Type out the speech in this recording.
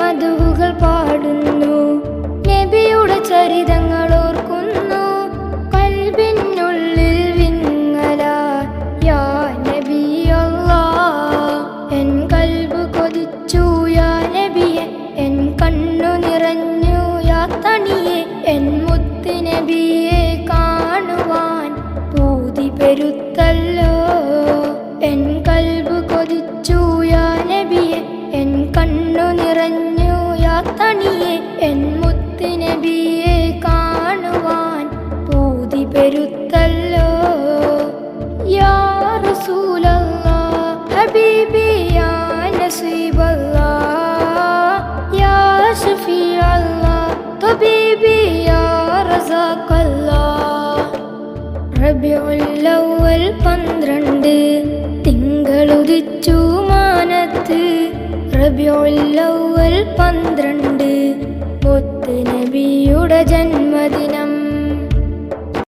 മധുകൾ പാടുന്നു, നബിയുടെ ചരിതങ്ങൾ ഓർക്കുന്നു, കൽബിനുള്ളിൽ വിങ്ങല യാ നബി അല്ലാഹ്. എൻ കൽബ് കൊതിച്ചു യാ നബിയെ, എൻ കണ്ണു നിറഞ്ഞു യാ തണിയെ, എൻ മുത്ത് നബിയെ കാണുവാൻ പൂതി പെരുത്തല്ലോ. എൻ കൽബ് കൊതിച്ചു യാ നബിയെ, എൻ കണ്ണു നിറഞ്ഞു യാ തണിയെ, എൻ മുത്ത് നബിയെ കാണുവാൻ പൂതി പെരുത്തല്ലോ. യാ റസൂലല്ലാഹ് ഹബീബി യാ നസീബല്ലാഹ്, യാ ശഫീഅല്ലാഹ് തബീബി യാ റസാഖല്ലാഹ്. റബീഉൽ അവ്വൽ 12 തിങ്കളുദിച്ചു മാനത്ത്, റബീഉൽ അവ്വൽ 12 മുത്ത് നബിയുടെ ജന്മദിനം.